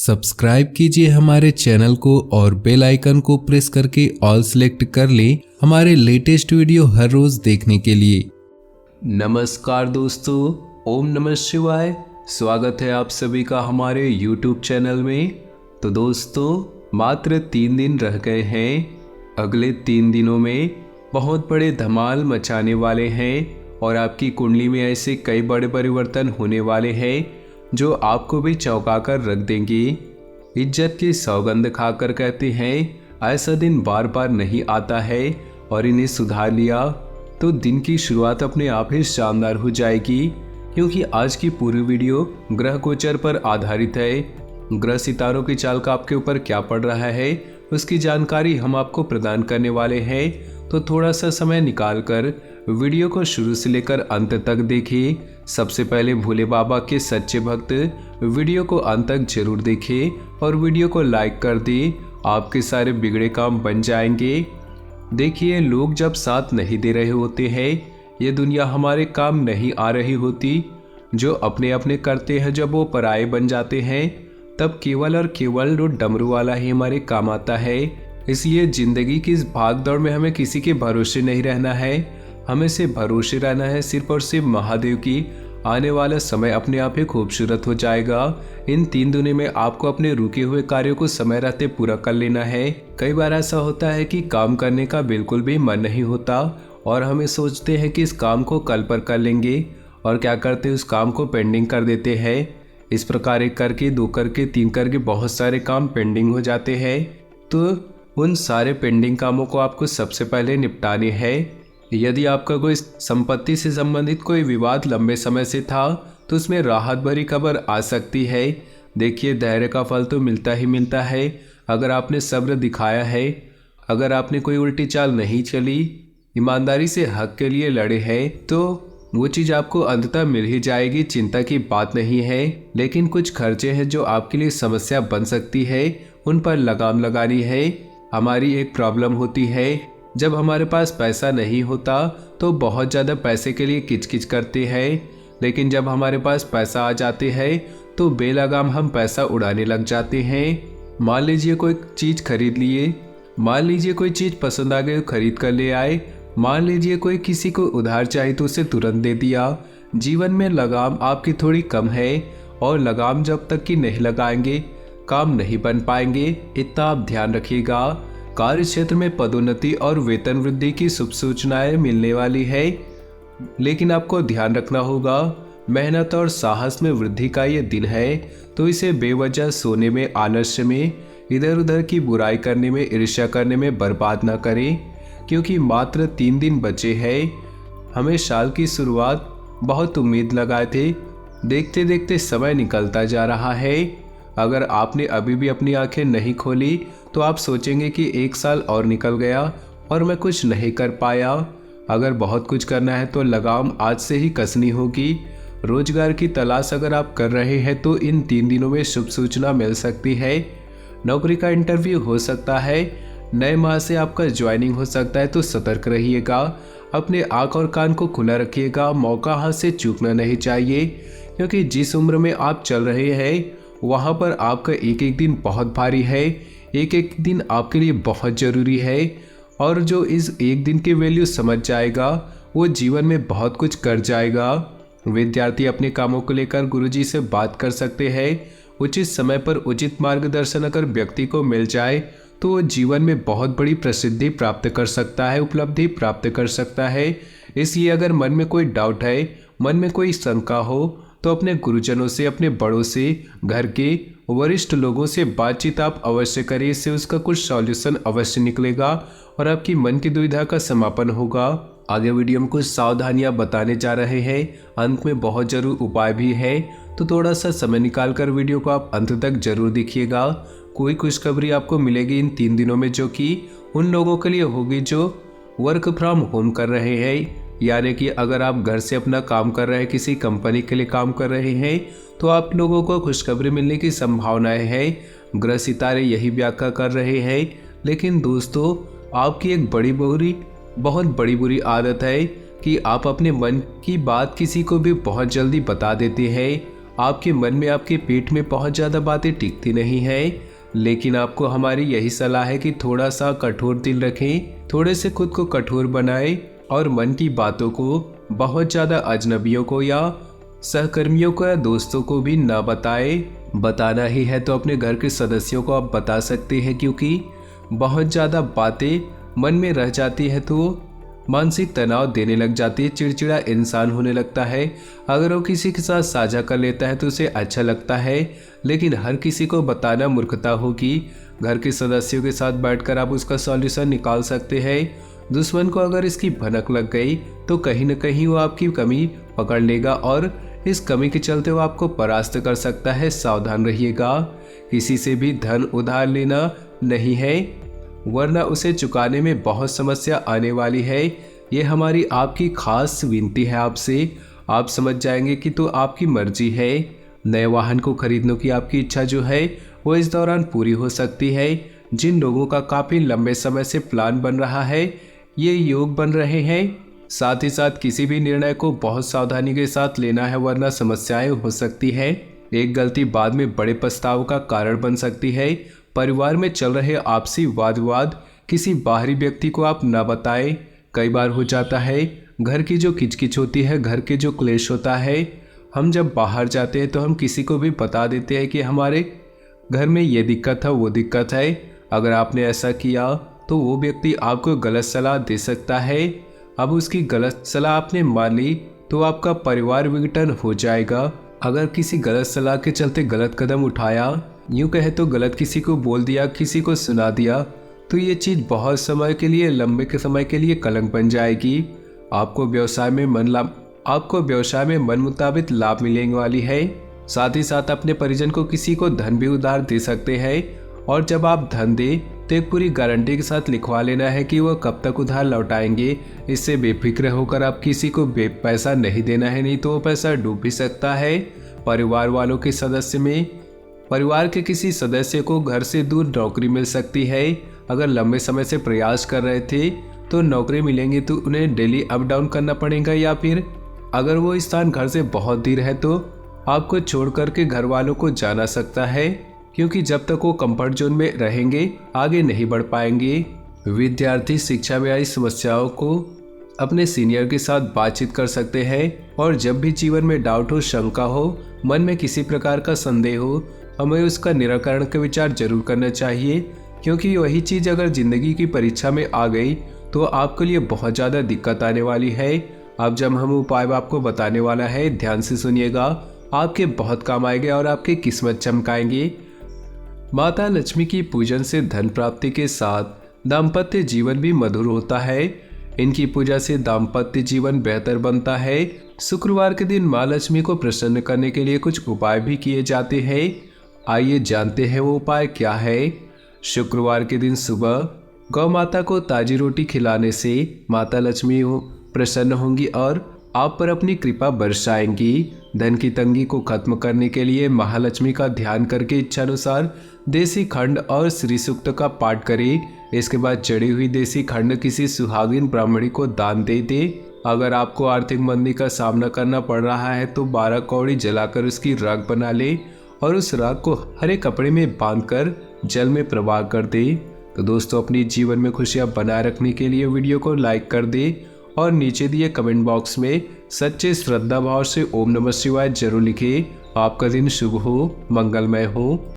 Subscribe कीजिए हमारे channel को और बेल आइकन को प्रेस करके ऑल सेलेक्ट कर लें हमारे लेटेस्ट वीडियो हर रोज देखने के लिए। नमस्कार दोस्तों, ओम नमः शिवाय। स्वागत है आप सभी का हमारे YouTube चैनल में। तो दोस्तों, मात्र 3 दिन रह गए हैं। अगले 3 दिनों में बहुत बड़े धमाल मचाने वाले हैं और आपकी कुंडली में ऐसे कई बड़े परिवर्तन होने वाले हैं जो आपको भी चौंका कर रख देंगी। इज्जत की सौगंध खाकर कहते हैं ऐसा दिन बार बार नहीं आता है और इन्हें सुधार लिया तो दिन की शुरुआत अपने आप ही शानदार हो जाएगी। क्योंकि आज की पूरी वीडियो ग्रह गोचर पर आधारित है। ग्रह सितारों की चाल का आपके ऊपर क्या पड़ रहा है उसकी जानकारी हम आपको प्रदान करने वाले हैं। तो थोड़ा सा समय निकालकर वीडियो को शुरू से लेकर अंत तक देखिए। सबसे पहले भोले बाबा के सच्चे भक्त वीडियो को अंत तक जरूर देखें और वीडियो को लाइक कर दें। आपके सारे बिगड़े काम बन जाएंगे। देखिए, लोग जब साथ नहीं दे रहे होते हैं, ये दुनिया हमारे काम नहीं आ रही होती। जो अपने अपने करते हैं, जब वो पराये बन जाते हैं तब केवल और केवल वो डमरू वाला ही हमारे काम आता है। इसलिए जिंदगी की इस भाग दौड़ में हमें किसी के भरोसे नहीं रहना है। हमें से भरोसे रहना है सिर्फ और सिर्फ महादेव की। आने वाला समय अपने आप ही खूबसूरत हो जाएगा। इन 3 दिनों में आपको अपने रुके हुए कार्यों को समय रहते पूरा कर लेना है। कई बार ऐसा होता है कि काम करने का बिल्कुल भी मन नहीं होता और हमें सोचते हैं कि इस काम को कल पर कर लेंगे और क्या करते हैं, उस काम को पेंडिंग कर देते हैं। इस प्रकार 1 करके 2 करके 3 करके बहुत सारे काम पेंडिंग हो जाते हैं। तो उन सारे पेंडिंग कामों को आपको सबसे पहले निपटाने हैं। यदि आपका कोई संपत्ति से संबंधित कोई विवाद लंबे समय से था तो उसमें राहत भरी खबर आ सकती है। देखिए, धैर्य का फल तो मिलता ही मिलता है अगर आपने सब्र दिखाया है। अगर आपने कोई उल्टी चाल नहीं चली, ईमानदारी से हक के लिए लड़े हैं, तो वो चीज़ आपको अंततः मिल ही जाएगी। चिंता की बात नहीं है। लेकिन कुछ खर्चे हैं जो आपके लिए समस्या बन सकती है, उन पर लगाम लगानी है। हमारी एक प्रॉब्लम होती है, जब हमारे पास पैसा नहीं होता तो बहुत ज़्यादा पैसे के लिए किचकिच करते हैं, लेकिन जब हमारे पास पैसा आ जाते हैं तो बेलगाम हम पैसा उड़ाने लग जाते हैं। मान लीजिए कोई चीज़ खरीद लिए, मान लीजिए कोई चीज़ पसंद आ गई खरीद कर ले आए, मान लीजिए कोई किसी को उधार चाहिए तो उसे तुरंत दे दिया। जीवन में लगाम आपकी थोड़ी कम है और लगाम जब तक कि नहीं लगाएंगे काम नहीं बन पाएंगे, इतना आप ध्यान रखिएगा। कार्य क्षेत्र में पदोन्नति और वेतन वृद्धि की शुभ सूचनाएं मिलने वाली है, लेकिन आपको ध्यान रखना होगा मेहनत और साहस में वृद्धि का ये दिन है, तो इसे बेवजह सोने में, आलस्य में, इधर उधर की बुराई करने में, ईर्ष्या करने में बर्बाद ना करें। क्योंकि मात्र 3 दिन बचे हैं। हमें साल की शुरुआत बहुत उम्मीद लगाए थे, देखते देखते समय निकलता जा रहा है। अगर आपने अभी भी अपनी आंखें नहीं खोली तो आप सोचेंगे कि 1 साल और निकल गया और मैं कुछ नहीं कर पाया। अगर बहुत कुछ करना है तो लगाम आज से ही कसनी होगी। रोजगार की तलाश अगर आप कर रहे हैं तो इन 3 दिनों में शुभ सूचना मिल सकती है। नौकरी का इंटरव्यू हो सकता है, नए माह से आपका ज्वाइनिंग हो सकता है, तो सतर्क रहिएगा। अपने आँख और कान को खुला रखिएगा। मौका हाथ से चूकना नहीं चाहिए, क्योंकि जिस उम्र में आप चल रहे हैं वहाँ पर आपका एक एक दिन बहुत भारी है। एक एक दिन आपके लिए बहुत ज़रूरी है और जो इस एक दिन की वैल्यू समझ जाएगा वो जीवन में बहुत कुछ कर जाएगा। विद्यार्थी अपने कामों को लेकर गुरुजी से बात कर सकते हैं। उचित समय पर उचित मार्गदर्शन अगर व्यक्ति को मिल जाए तो वो जीवन में बहुत बड़ी प्रसिद्धि प्राप्त कर सकता है, उपलब्धि प्राप्त कर सकता है। इसलिए अगर मन में कोई डाउट है, मन में कोई शंका हो, तो अपने गुरुजनों से, अपने बड़ों से, घर के वरिष्ठ लोगों से बातचीत आप अवश्य करें। इससे उसका कुछ सॉल्यूशन अवश्य निकलेगा और आपकी मन की दुविधा का समापन होगा। आगे वीडियो में कुछ सावधानियां बताने जा रहे हैं, अंत में बहुत जरूर उपाय भी है, तो थोड़ा सा समय निकाल कर वीडियो को आप अंत तक जरूर देखिएगा। कोई खुशखबरी आपको मिलेगी इन 3 दिनों में, जो कि उन लोगों के लिए होगी जो वर्क फ्रॉम होम कर रहे हैं। यानी कि अगर आप घर से अपना काम कर रहे हैं, किसी कंपनी के लिए काम कर रहे हैं, तो आप लोगों को खुशखबरी मिलने की संभावनाएं हैं। ग्रह सितारे यही व्याख्या कर रहे हैं। लेकिन दोस्तों, आपकी एक बहुत बड़ी बुरी आदत है कि आप अपने मन की बात किसी को भी बहुत जल्दी बता देते हैं। आपके मन में, आपके पेट में बहुत ज़्यादा बातें टिकती नहीं हैं, लेकिन आपको हमारी यही सलाह है कि थोड़ा सा कठोर दिल रखें, थोड़े से खुद को कठोर बनाएं और मन की बातों को बहुत ज़्यादा अजनबियों को या सहकर्मियों को या दोस्तों को भी ना बताएं। बताना ही है तो अपने घर के सदस्यों को आप बता सकते हैं, क्योंकि बहुत ज़्यादा बातें मन में रह जाती है तो मानसिक तनाव देने लग जाती है, चिड़चिड़ा इंसान होने लगता है। अगर वो किसी के साथ साझा कर लेता है तो उसे अच्छा लगता है, लेकिन हर किसी को बताना मूर्खता होगी। घर के सदस्यों के साथ बैठकर आप उसका सॉल्यूशन निकाल सकते हैं। दुश्मन को अगर इसकी भनक लग गई तो कहीं न कहीं वो आपकी कमी पकड़ लेगा और इस कमी के चलते वो आपको परास्त कर सकता है। सावधान रहिएगा, किसी से भी धन उधार लेना नहीं है, वरना उसे चुकाने में बहुत समस्या आने वाली है। ये हमारी आपकी खास विनती है आपसे। आप समझ जाएंगे कि तो आपकी मर्जी है। नए वाहन को खरीदने की आपकी इच्छा जो है वो इस दौरान पूरी हो सकती है। जिन लोगों का काफ़ी लंबे समय से प्लान बन रहा है, ये योग बन रहे हैं। साथ ही साथ किसी भी निर्णय को बहुत सावधानी के साथ लेना है, वरना समस्याएं हो सकती है। एक गलती बाद में बड़े पछताव का कारण बन सकती है। परिवार में चल रहे आपसी वाद विवाद किसी बाहरी व्यक्ति को आप ना बताएं। कई बार हो जाता है, घर की जो किचकिच होती है, घर के जो क्लेश होता है, हम जब बाहर जाते हैं तो हम किसी को भी बता देते हैं कि हमारे घर में ये दिक्कत है, वो दिक्कत है। अगर आपने ऐसा किया तो वो व्यक्ति आपको गलत सलाह दे सकता है। अब उसकी गलत सलाह आपने मान ली तो आपका परिवार विघटन हो जाएगा। अगर किसी गलत सलाह के चलते गलत कदम उठाया, यूँ कहे तो गलत किसी को बोल दिया, किसी को सुना दिया, तो ये चीज़ बहुत समय के लिए, लंबे के समय के लिए कलंक बन जाएगी। आपको व्यवसाय में मन मुताबिक लाभ मिलने वाली है। साथ ही साथ अपने परिजन को किसी को धन भी उधार दे सकते हैं, और जब आप धन दें तो एक पूरी गारंटी के साथ लिखवा लेना है कि वह कब तक उधार लौटाएंगे। इससे बेफिक्र होकर आप किसी को पैसा नहीं देना है, नहीं तो वो पैसा डूब भी सकता है। परिवार के किसी सदस्य को घर से दूर नौकरी मिल सकती है। अगर लंबे समय से प्रयास कर रहे थे तो नौकरी मिलेंगी तो उन्हें डेली अप डाउन करना पड़ेगा, या फिर अगर वो स्थान घर से बहुत दूर है तो आपको छोड़ करके घर वालों को जाना सकता है, क्योंकि जब तक वो कंफर्ट जोन में रहेंगे आगे नहीं बढ़ पाएंगे। विद्यार्थी शिक्षा में आई समस्याओं को अपने सीनियर के साथ बातचीत कर सकते हैं, और जब भी जीवन में डाउट हो, शंका हो, मन में किसी प्रकार का संदेह हो, हमें उसका निराकरण का विचार जरूर करना चाहिए, क्योंकि वही चीज़ अगर जिंदगी की परीक्षा में आ गई तो आपके लिए बहुत ज़्यादा दिक्कत आने वाली है। अब जब हम उपाय आपको बताने वाला है, ध्यान से सुनिएगा, आपके बहुत काम आएंगे और आपकी किस्मत चमकाएंगे। माता लक्ष्मी की पूजन से धन प्राप्ति के साथ दाम्पत्य जीवन भी मधुर होता है। इनकी पूजा से दाम्पत्य जीवन बेहतर बनता है। शुक्रवार के दिन माँ लक्ष्मी को प्रसन्न करने के लिए कुछ उपाय भी किए जाते हैं। आइए जानते हैं वो उपाय क्या है। शुक्रवार के दिन सुबह गौ माता को ताजी रोटी खिलाने से माता लक्ष्मी प्रसन्न होंगी और आप पर अपनी कृपा बरसाएंगी। धन की तंगी को खत्म करने के लिए महालक्ष्मी का ध्यान करके इच्छानुसार देसी खंड और श्री सूक्त का पाठ करें। इसके बाद चढ़ी हुई देसी खंड किसी सुहागिन ब्राह्मणी को दान दे दे। अगर आपको आर्थिक मंदी का सामना करना पड़ रहा है तो 12 कौड़ी जलाकर उसकी राख बना ले और उस राख को हरे कपड़े में बांधकर जल में प्रवाह कर दे। तो दोस्तों, अपनी जीवन में खुशियां बनाए रखने के लिए वीडियो को लाइक कर दे और नीचे दिए कमेंट बॉक्स में सच्चे श्रद्धा भाव से ओम नमः शिवाय जरूर लिखें। आपका दिन शुभ हो, मंगलमय हो।